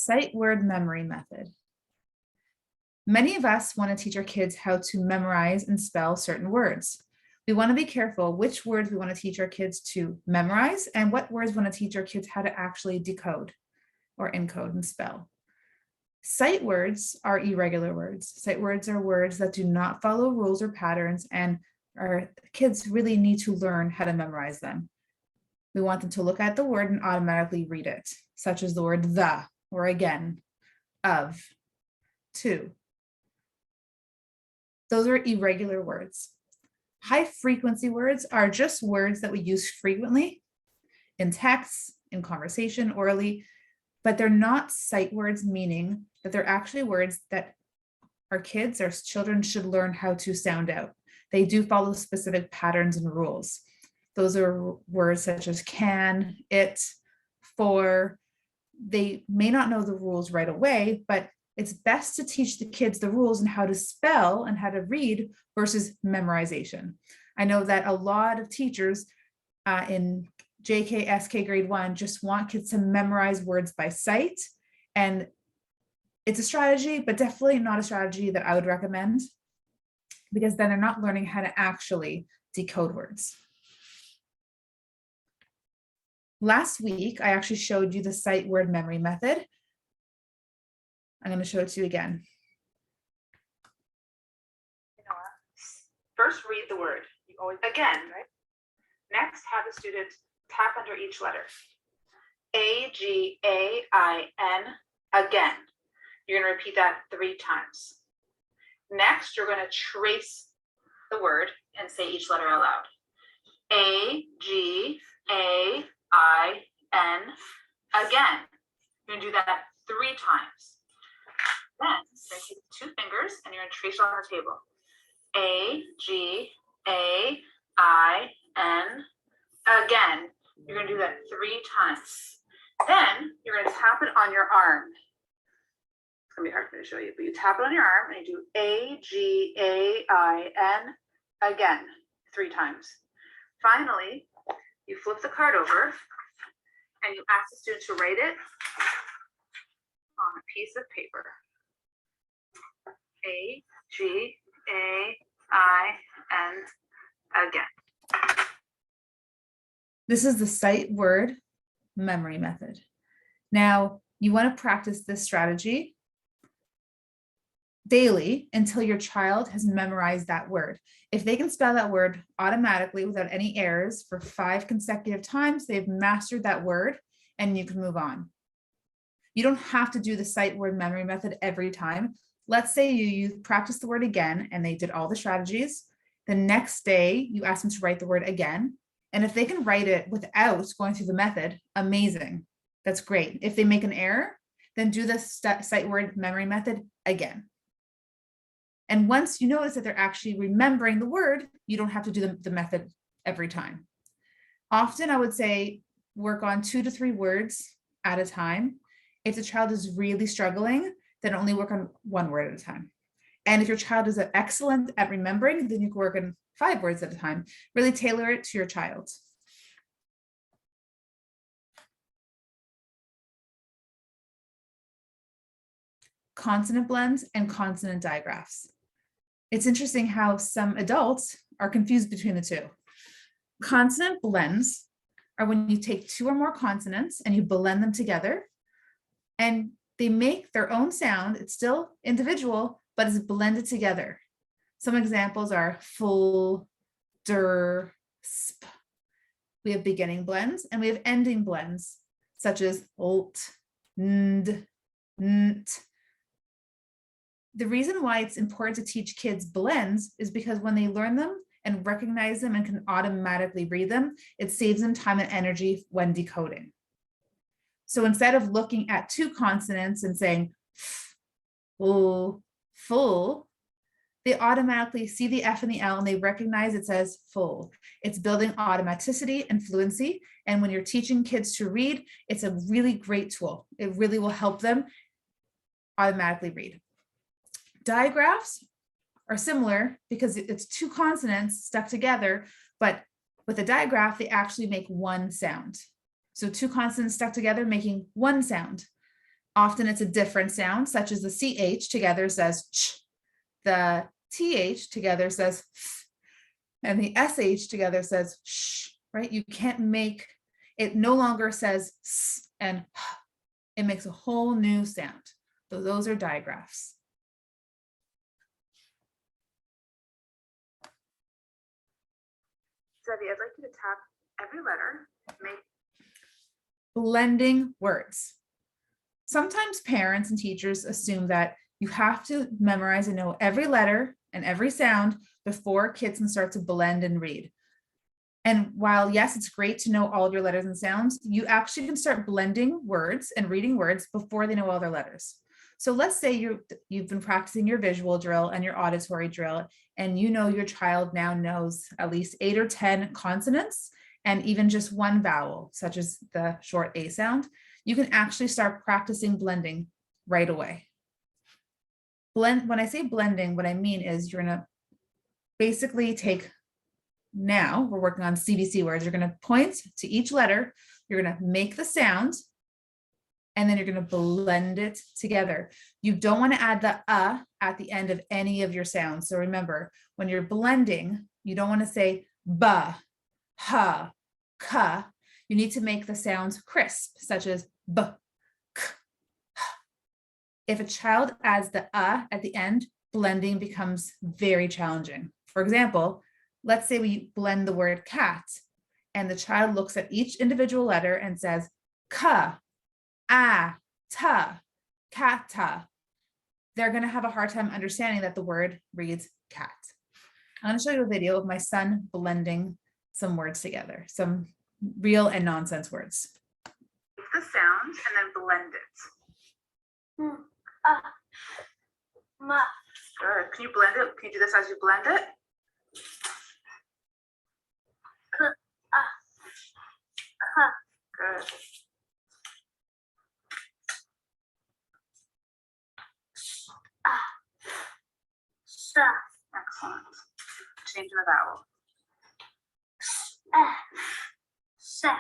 Sight word memory method. Many of us want to teach our kids how to memorize and spell certain words. We want to be careful which words we want to teach our kids to memorize and what words we want to teach our kids how to actually decode or encode and spell. Sight words are irregular words. Sight words are words that do not follow rules or patterns, and our kids really need to learn how to memorize them. We want them to look at the word and automatically read it, such as the word the, or again, of, to. Those are irregular words. High frequency words are just words that we use frequently in text, in conversation, orally, but they're not sight words, meaning that they're actually words that our kids, our children should learn how to sound out. They do follow specific patterns and rules. Those are words such as can, it, for. They may not know the rules right away, but it's best to teach the kids the rules and how to spell and how to read versus memorization. I know that a lot of teachers in JK, SK grade 1 just want kids to memorize words by sight. And it's a strategy, but definitely not a strategy that I would recommend, because then they're not learning how to actually decode words. Last week, I actually showed you the sight word memory method. I'm going to show it to you again. First, read the word. You always again, right? Next, have the student tap under each letter. A-G-A-I-N, again. You're going to repeat that 3 times. Next, you're going to trace the word and say each letter out loud. A-G-A-I-N, again. You're going to do that 3 times. Then you're going to take 2 fingers and you're going to trace it on the table. A-G-A-I-N, again. You're going to do that 3 times. Then you're going to tap it on your arm. It's going to be hard for me to show you, but you tap it on your arm and you do A-G-A-I-N, again, 3 times. Finally, you flip the card over and you ask the student to write it on a piece of paper. A-G-A-I-N, again. This is the sight word memory method. Now, you want to practice this strategy daily until your child has memorized that word. If they can spell that word automatically without any errors for 5 consecutive times, they've mastered that word and you can move on. You don't have to do the sight word memory method every time. Let's say you practice the word again and they did all the strategies. The next day, you ask them to write the word again. And if they can write it without going through the method, amazing. That's great. If they make an error, then do the sight word memory method again. And once you notice that they're actually remembering the word, you don't have to do the method every time. Often I would say work on 2 to 3 words at a time. If the child is really struggling, then only work on 1 word at a time. And if your child is excellent at remembering, then you can work on 5 words at a time. Really tailor it to your child. Consonant blends and consonant digraphs. It's interesting how some adults are confused between the 2. Consonant blends are when you take 2 or more consonants and you blend them together and they make their own sound. It's still individual, but it's blended together. Some examples are full, der, sp. We have beginning blends and we have ending blends, such as olt, nd, nt. The reason why it's important to teach kids blends is because when they learn them and recognize them and can automatically read them, it saves them time and energy when decoding. So instead of looking at 2 consonants and saying full, full, they automatically see the F and the L and they recognize it says full. It's building automaticity and fluency. And when you're teaching kids to read, it's a really great tool. It really will help them automatically read. Digraphs are similar because it's 2 consonants stuck together, but with a digraph, they actually make 1 sound. So 2 consonants stuck together making 1 sound. Often it's a different sound, such as the CH together says ch, the TH together says f, and the SH together says sh, right? You can't make, it no longer says s and h. It makes a whole new sound. So those are digraphs. Zevi, I'd like you to tap every letter, make Blending words. Sometimes parents and teachers assume that you have to memorize and know every letter and every sound before kids can start to blend and read. And while, yes, it's great to know all of your letters and sounds, you actually can start blending words and reading words before they know all their letters. So let's say you've been practicing your visual drill and your auditory drill, and you know your child now knows at least 8 or 10 consonants and even just one vowel, such as the short A sound. You can actually start practicing blending right away. When I say blending, what I mean is you're gonna basically take, now we're working on CVC words. You're going to point to each letter. You're going to make the sound, and then you're going to blend it together. You don't want to add the at the end of any of your sounds. So remember, when you're blending, you don't want to say ba, ha, ka. You need to make the sounds crisp, such as b, k, h. If a child adds the at the end, blending becomes very challenging. For example, let's say we blend the word cat, and the child looks at each individual letter and says, ka, a, ta, kata. They're going to have a hard time understanding that the word reads cat. I'm going to show you a video of my son blending some words together, some real and nonsense words. the sound and then blend it. Ma. Good. Can you blend it? Can you do this as you blend it? Good. Sa. Excellent. Changing the vowel. Sa.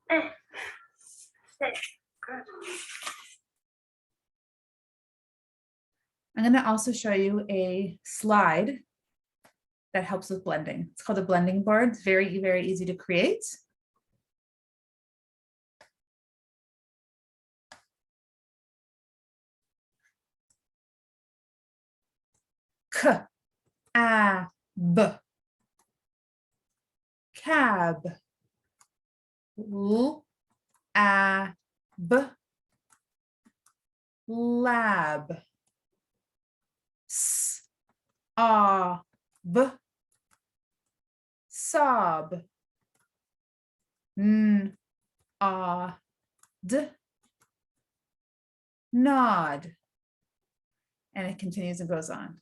Good. I'm going to also show you a slide that helps with blending. It's called a blending board. It's very, very easy to create. K, a, b. Cab. L, a, b. Lab. S, a, b. Sob. N, a, d. Nod. And it continues and goes on.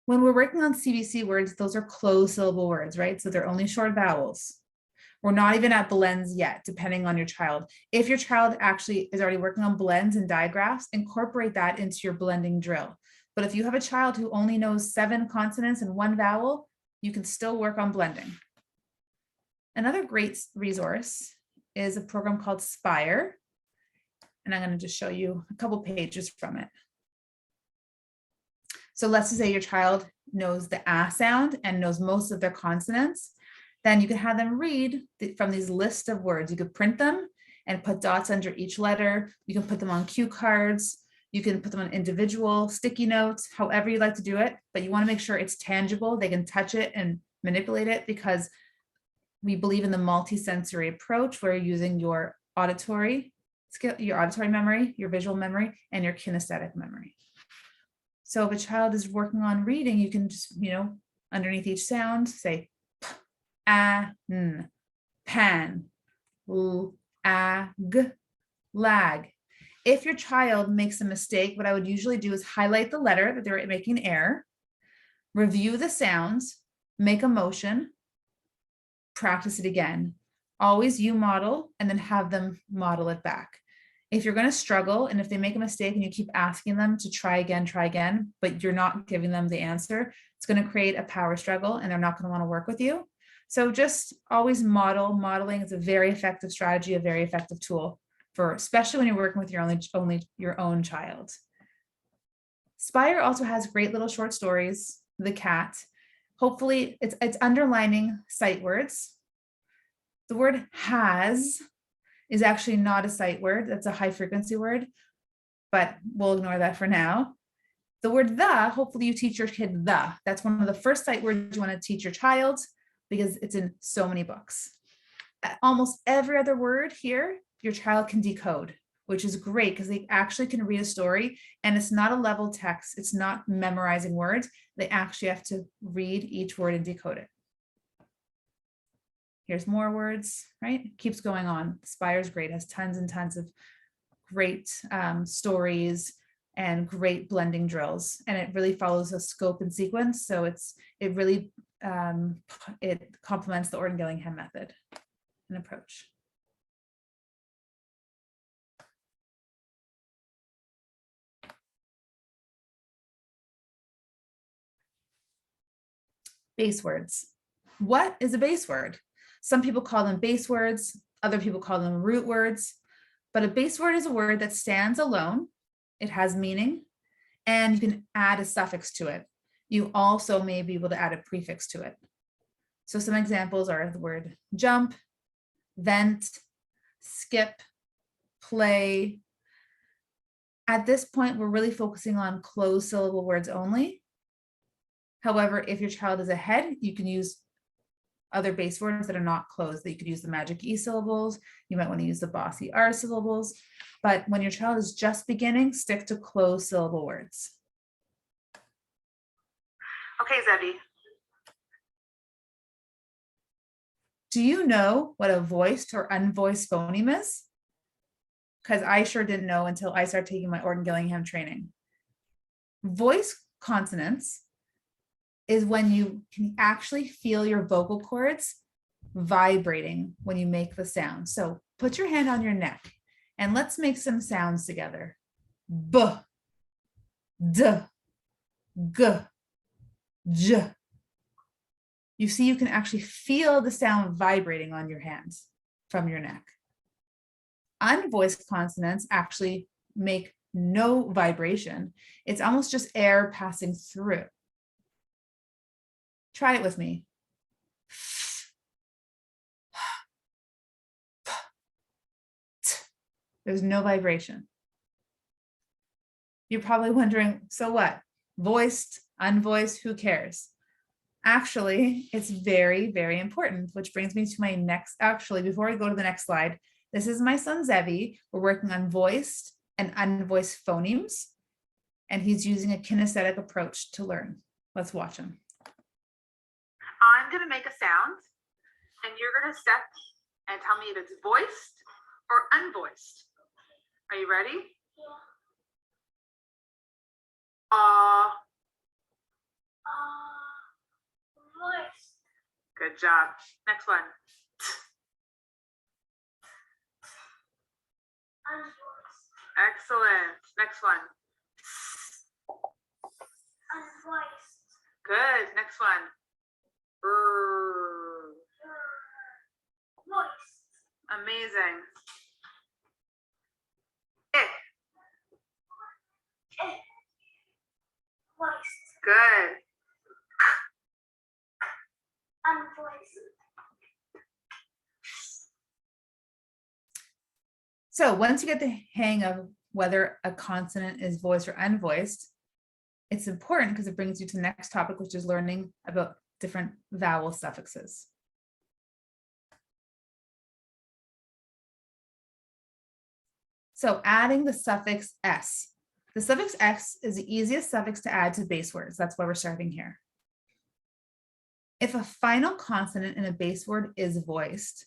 When we're working on CVC words, those are closed syllable words, right? So they're only short vowels. We're not even at blends yet, depending on your child. If your child actually is already working on blends and digraphs, incorporate that into your blending drill. But if you have a child who only knows 7 consonants and 1 vowel, you can still work on blending. Another great resource is a program called Spire. And I'm going to just show you a couple pages from it. So let's just say your child knows the a sound and knows most of their consonants. Then you can have them read from these lists of words. You could print them and put dots under each letter. You can put them on cue cards. You can put them on individual sticky notes, however you like to do it, but you want to make sure it's tangible. They can touch it and manipulate it, because we believe in the multisensory approach where you're using your auditory skill, your auditory memory, your visual memory, and your kinesthetic memory. So if a child is working on reading, you can just, underneath each sound, say p, a, n, pan, l, a, g, lag. If your child makes a mistake, what I would usually do is highlight the letter that they're making an error, review the sounds, make a motion, practice it again. Always you model and then have them model it back. If you're going to struggle and if they make a mistake and you keep asking them to try again, but you're not giving them the answer, it's going to create a power struggle and they're not going to want to work with you. So just always model. Modeling is a very effective strategy, a very effective tool for, especially when you're working with your own child. Spire also has great little short stories, The Cat. Hopefully it's underlining sight words. The word has is actually not a sight word. That's a high frequency word, but we'll ignore that for now. The word the, hopefully you teach your kid the. That's one of the first sight words you want to teach your child because it's in so many books. Almost every other word here, your child can decode, which is great because they actually can read a story and it's not a level text. It's not memorizing words. They actually have to read each word and decode it. Here's more words, right? It keeps going on. Spire's great, has tons and tons of great stories and great blending drills. And it really follows a scope and sequence. So it really complements the Orton Gillingham method and approach. Base words. What is a base word? Some people call them base words, other people call them root words, but a base word is a word that stands alone. It has meaning, and you can add a suffix to it. You also may be able to add a prefix to it. So some examples are the word jump, vent, skip, play. At this point, we're really focusing on closed syllable words only. However, if your child is ahead, you can use other base words that are not closed. That you could use the magic E syllables. You might want to use the bossy R syllables. But when your child is just beginning, stick to closed syllable words. Okay, Zebby. Do you know what a voiced or unvoiced phoneme is? Because I sure didn't know until I started taking my Orton Gillingham training. Voiced consonants is when you can actually feel your vocal cords vibrating when you make the sound. So put your hand on your neck and let's make some sounds together. B, D, G, J. You see, you can actually feel the sound vibrating on your hands from your neck. Unvoiced consonants actually make no vibration. It's almost just air passing through. Try it with me. There's no vibration. You're probably wondering, so what? Voiced, unvoiced, who cares? Actually, it's very, very important, which brings me to my next, actually, before I go to the next slide, this is my son, Zevi. We're working on voiced and unvoiced phonemes, and he's using a kinesthetic approach to learn. Let's watch him. I'm going to make a sound, and you're going to step and tell me if it's voiced or unvoiced. Are you ready? Voice. Good job. Next one. Unvoiced. Excellent. Next one. Unvoiced. Good. Next one. Voiced. Amazing. Voiced. Good. Unvoiced. So once you get the hang of whether a consonant is voiced or unvoiced, it's important because it brings you to the next topic, which is learning about different vowel suffixes. So adding the suffix s. The suffix s is the easiest suffix to add to base words. That's why we're starting here. If a final consonant in a base word is voiced,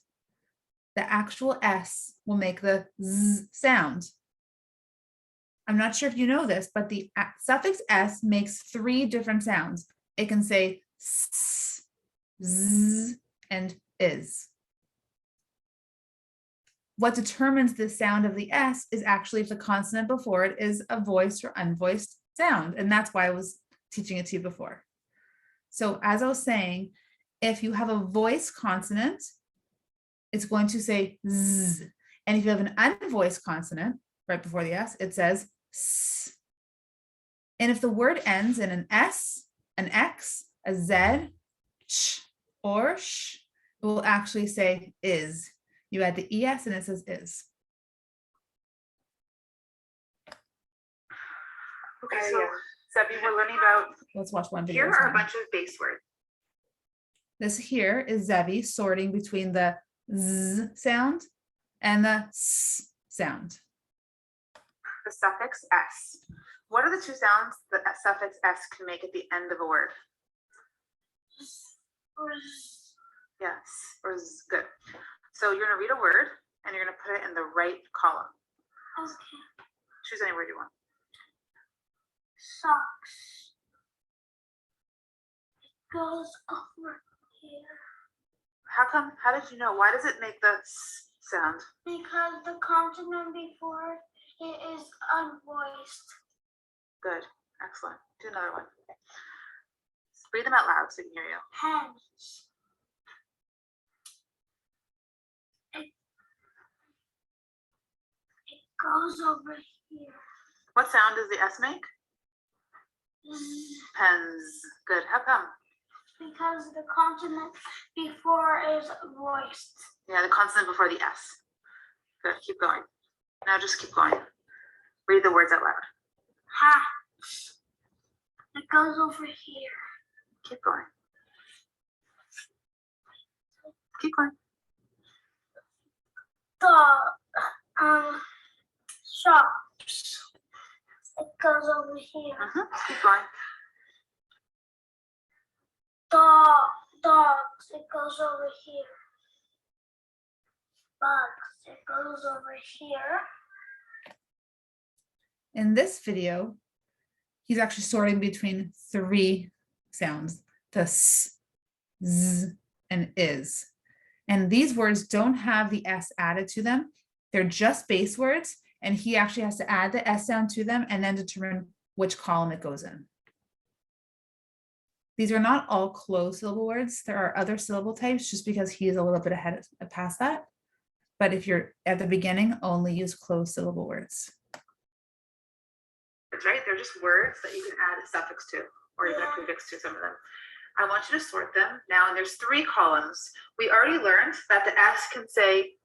the actual s will make the z sound. I'm not sure if you know this, but the suffix s makes 3 different sounds. It can say s, z, and is. what determines the sound of the S is actually if the consonant before it is a voiced or unvoiced sound. And that's why I was teaching it to you before. So as I was saying, if you have a voiced consonant, it's going to say Z. And if you have an unvoiced consonant right before the S, it says S. And if the word ends in an S, an X, a Z, ch, or sh, it will actually say is. You add the ES and it says is. Okay, so Zebby, we're learning about, Let's watch one video. here are a bunch of base words. This here is Zevi sorting between the Z sound and the S sound. The suffix S. What are the two sounds that suffix S can make at the end of a word? Yes, or Z. Good. So you're going to read a word and you're going to put it in the right column. Okay. Choose any word you want. Socks. It goes over here. How come? How did you know? Why does it make the S sound? Because the consonant before it is unvoiced. Good. Excellent. Do another one. Read them out loud so we can hear you. Hands. It goes over here. What sound does the S make? Zzz. Pens. Good. How come? Because the consonant before is voiced. Yeah, the consonant before the S. Good. Keep going. Now just keep going. Read the words out loud. Hats. It goes over here. Keep going. Keep going. The shops. It goes over here. Keep going. Dogs. It goes over here. Bugs. It goes over here. In this video, he's actually sorting between three sounds, the S, Z, and is. And these words don't have the S added to them. They're just base words, and he actually has to add the S sound to them and then determine which column it goes in. These are not all closed syllable words. There are other syllable types just because he is a little bit ahead past that. But if you're at the beginning, only use closed syllable words. That's right. They're just words that you can add a suffix to, or even a prefix to some of them. I want you to sort them now, and there's 3 columns. We already learned that the S can say,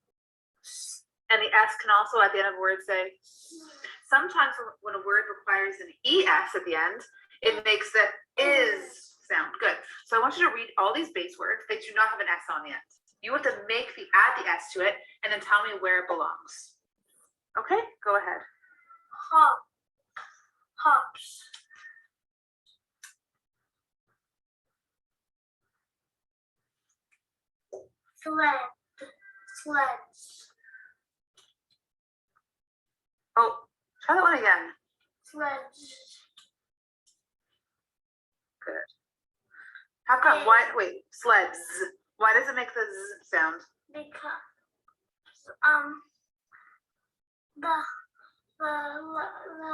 and the S can also at the end of a word say. Sometimes when a word requires an ES at the end, it makes the is sound. Good. So I want you to read all these base words that do not have an S on the end. You have to add the S to it, and then tell me where it belongs. Okay, go ahead. Hop. Hops. Sled. Sleds. Oh, try that one again. Sleds. Good. How come? Why? Wait, sleds. Why does it make the Z sound? Because the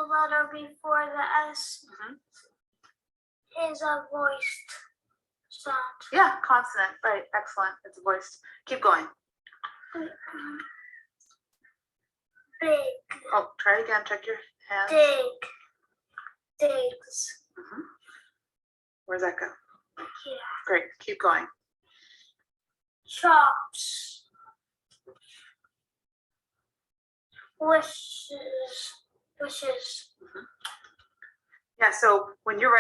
letter before the S is a voiced sound. Yeah, consonant. Right. Excellent. It's voiced. Keep going. Big. Oh, try again. Check your hands. Digs. Where's that go? Here. Great. Keep going. Chops. Wishes. Yeah. So when you're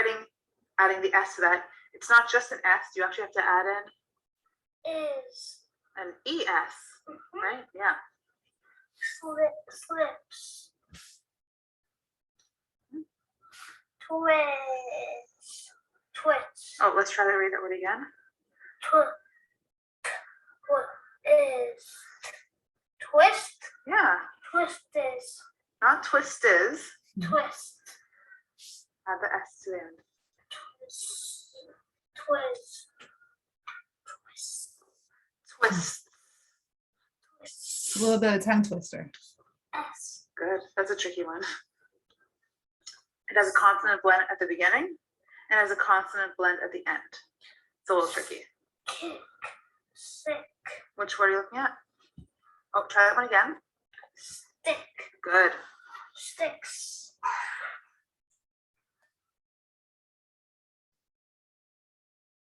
adding the S to that, it's not just an S. You actually have to add in Is. an ES. Right? Yeah. Slips. Twits. Oh, let's try to read that word again. Is. Twist. Yeah. Twist is. Not twist is. Twist. Add the S to the end. Twist. Twist. Twist. A little bit of a tongue twister. S. Good. That's a tricky one. It has a consonant blend at the beginning and has a consonant blend at the end. It's a little tricky. Kick. Sick. Which word are you looking at? Oh, try that one again. Stick. Good. Sticks.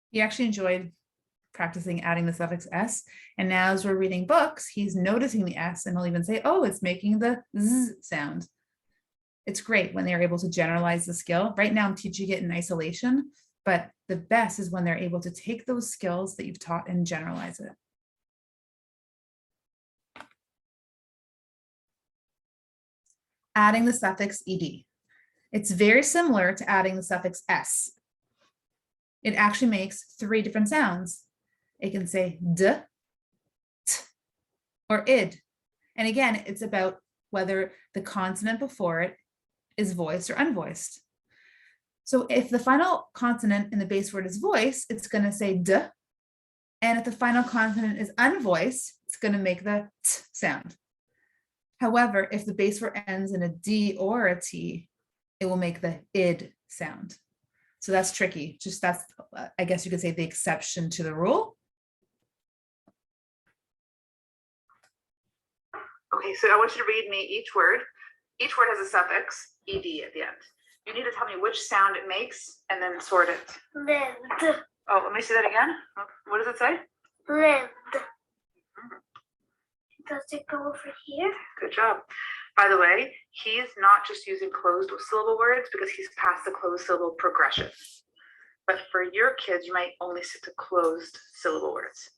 He actually enjoyed practicing adding the suffix s. And now as we're reading books, he's noticing the s and he'll even say, oh, it's making the z sound. It's great when they're able to generalize the skill. Right now I'm teaching it in isolation, but the best is when they're able to take those skills that you've taught and generalize it. Adding the suffix ed. It's very similar to adding the suffix s. It actually makes 3 different sounds. It can say d, t, or id. And again, it's about whether the consonant before it is voiced or unvoiced. So if the final consonant in the base word is voiced, it's going to say d. And if the final consonant is unvoiced, it's going to make the t sound. However, if the base word ends in a d or a t, it will make the id sound. So that's tricky. Just that's, I guess you could say, the exception to the rule. Okay, so I want you to read me each word. Each word has a suffix, ed, at the end. You need to tell me which sound it makes and then sort it. Lived. Oh, let me see that again. What does it say? Lived. Does it go over here? Good job. By the way, he's not just using closed syllable words because he's past the closed syllable progression. But for your kids, you might only stick to closed syllable words.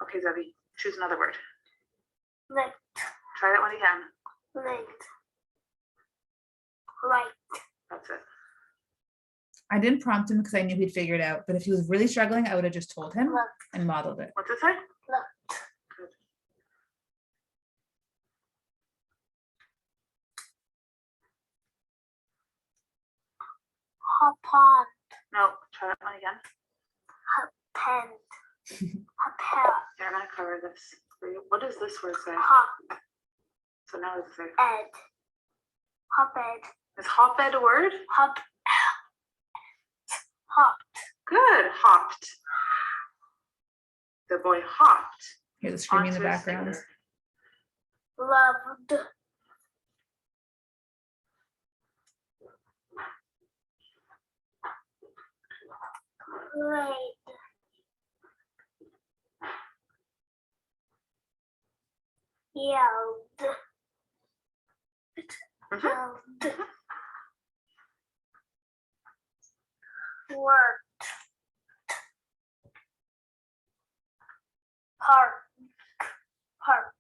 Okay, Zevi, choose another word. Light. Try that one again. Light. Light. That's it. I didn't prompt him because I knew he'd figure it out. But if he was really struggling, I would have just told him Look. and modeled it. What's it say? Look. Good. Hop on. No, try that one again. Pen. Hop. Here, I'm gonna cover this for you. What does this word say? Hop. So now it's say. Ed. Hop ed. Is hotbed a word? Hop. Hop. Good. Hopped. The boy hopped. Hear the screaming in the onto his background. finger. Loved. Played. Yelled. Mhm. Yelled. Worked. Park. Park.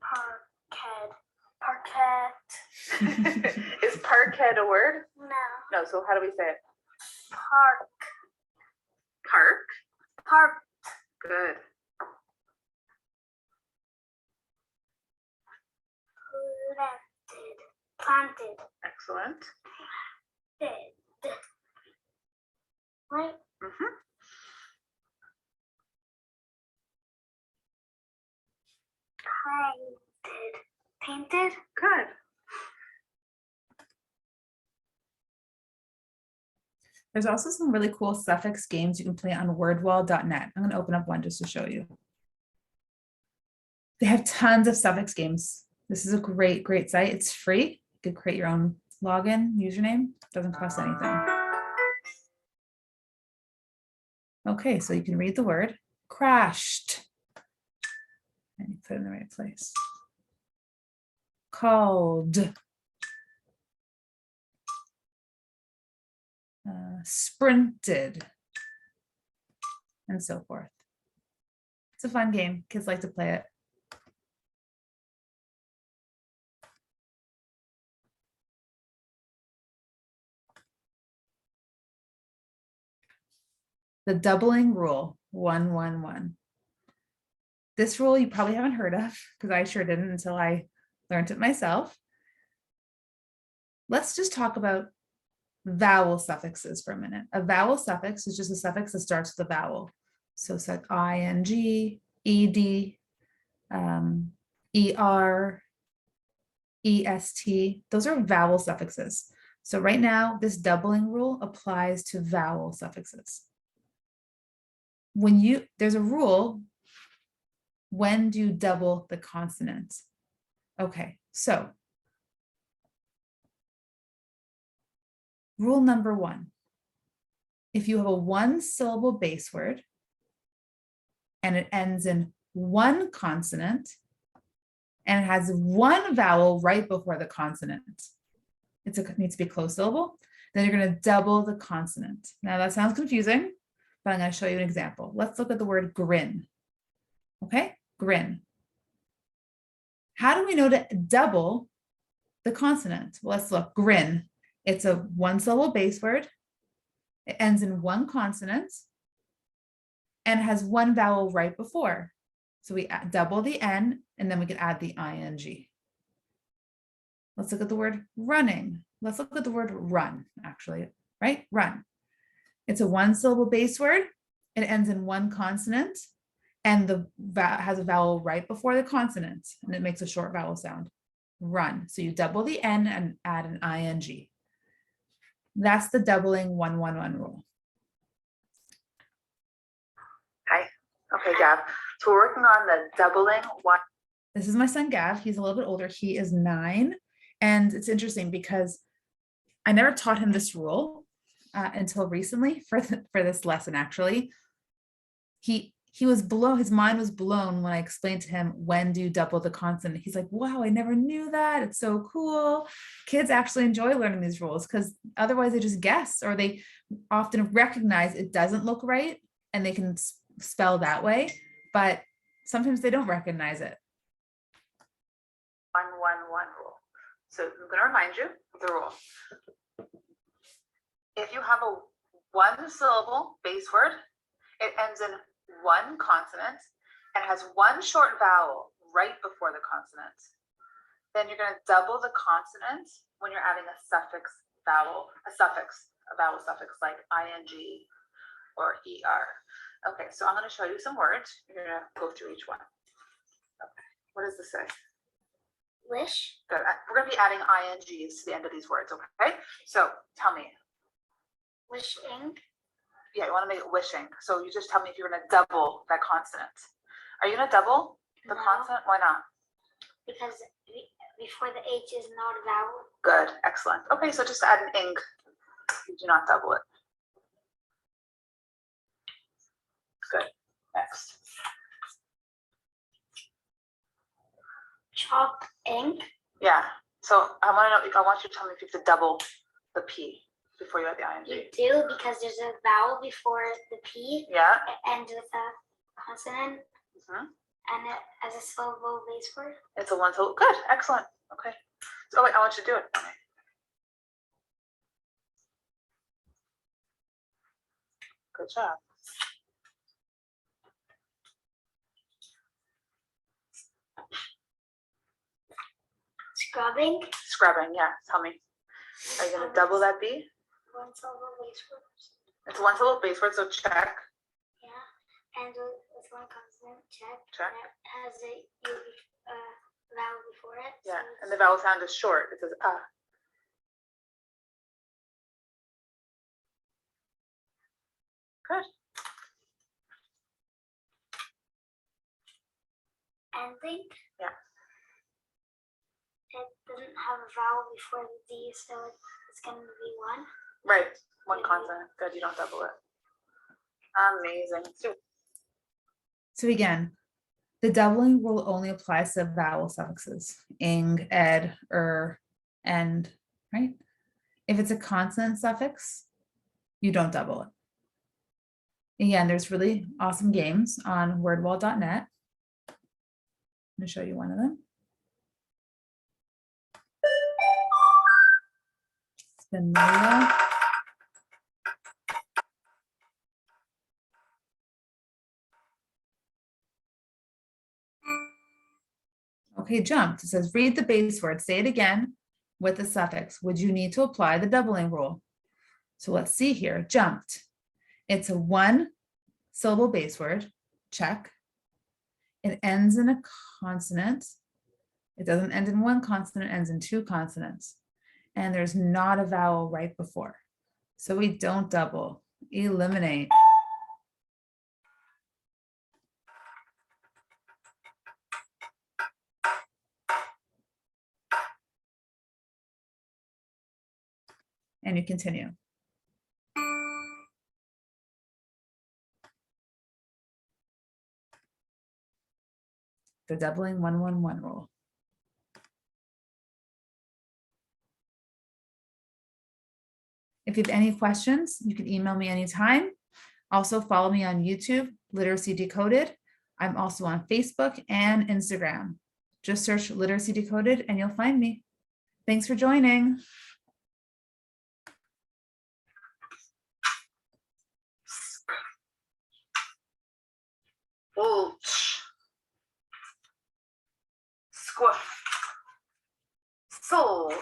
Parquet. Parquet. Is parquet a word? No. No, so how do we say it? Park. Park. Park. Good. Planted. Excellent. Did. Right? Mm-hmm. Painted. Good. There's also some really cool suffix games you can play on wordwall.net. I'm going to open up one just to show you. They have tons of suffix games. This is a great, great site. It's free. You could create your own login, username. Doesn't cost anything. Okay, so you can read the word crashed. And you put it in the right place. Called. Sprinted. And so forth. It's a fun game. Kids like to play it. The doubling rule, 1-1-1. This rule you probably haven't heard of because I sure didn't until I learned it myself. Let's just talk about vowel suffixes for a minute. A vowel suffix is just a suffix that starts with a vowel. So it's like ing, ed, ER, EST, those are vowel suffixes. So right now, this doubling rule applies to vowel suffixes. There's a rule, when do you double the consonant? Okay, so rule number 1, if you have a 1-syllable base word and it ends in 1 consonant and it has 1 vowel right before the consonant, it needs to be a closed syllable, then you're going to double the consonant. Now that sounds confusing, but I'm going to show you an example. Let's look at the word grin. Okay, grin. How do we know to double the consonant? Well, let's look. Grin. It's a 1-syllable base word. It ends in 1 consonant and has 1 vowel right before. So we double the N and then we can add the ing. Let's look at the word running. Let's look at the word run, actually, right? Run. It's a 1-syllable base word. It ends in 1 consonant and has a vowel right before the consonant, and it makes a short vowel sound. Run. So you double the N and add an ing. That's the doubling 1-1-1 rule. Okay, Gav. So we're working on the doubling one. This is my son, Gav. He's a little bit older. He is 9. And it's interesting because I never taught him this rule until recently for this lesson, actually. He was blown, his mind was blown when I explained to him, when do you double the consonant? He's like, wow, I never knew that. It's so cool. Kids actually enjoy learning these rules because otherwise they just guess, or they often recognize it doesn't look right and they can spell that way, but sometimes they don't recognize it. 1-1-1 rule. So I'm going to remind you of the rule. If you have a 1-syllable base word, it ends in 1 consonant and has 1 short vowel right before the consonant, then you're going to double the consonant when you're adding a vowel suffix like ing or er. Okay, so I'm going to show you some words. You're going to go through each one. Okay, what does this say? Wish. Good. We're going to be adding ings to the end of these words, okay? So tell me. Wishing. Yeah, you want to make it wishing. So you just tell me if you're going to double that consonant. Are you going to double the No. consonant? Why not? Because before the H is not a vowel. Good. Excellent. Okay, so just add an ing. You do not double it. Good. Next. Chalk ink. Yeah. So I want you to tell me if you have to double the P before you add the You ing. do, because there's a vowel before the P. Yeah. It ends with a consonant. And it has a syllable base word. It's a 1-syllable. Good. Excellent. Okay. So wait, I want you to do it. Good job. Scrubbing. Scrubbing. Yeah. Tell me. Are you going to double that B? 1 syllable base word. It's a 1-syllable base word, so check. Yeah. And with 1 consonant, check. Check. And it has a vowel before it. Yeah. So And the vowel sound is short. It says Good. ending. Yeah. It doesn't have a vowel before the D, so it's going to be 1. Right. 1 consonant. Good. You don't double it. Amazing. So again, the doubling rule only applies to vowel suffixes, ing, ed, end, right? If it's a consonant suffix, you don't double it. Again, there's really awesome games on wordwall.net. I'm going to show you one of them. Spin the wheel. Okay, jumped. It says, read the base word, say it again with the suffix. Would you need to apply the doubling rule? So let's see here. Jumped. It's a 1-syllable base word. Check. It ends in a consonant. It doesn't end in one consonant, it ends in two consonants. And there's not a vowel right before. So we don't double, eliminate. And you continue. The doubling 1-1-1 rule. If you have any questions, you can email me anytime. Also follow me on YouTube, Literacy Decoded. I'm also on Facebook and Instagram. Just search Literacy Decoded and you'll find me. Thanks for joining. Bulge. Squiff. Soul.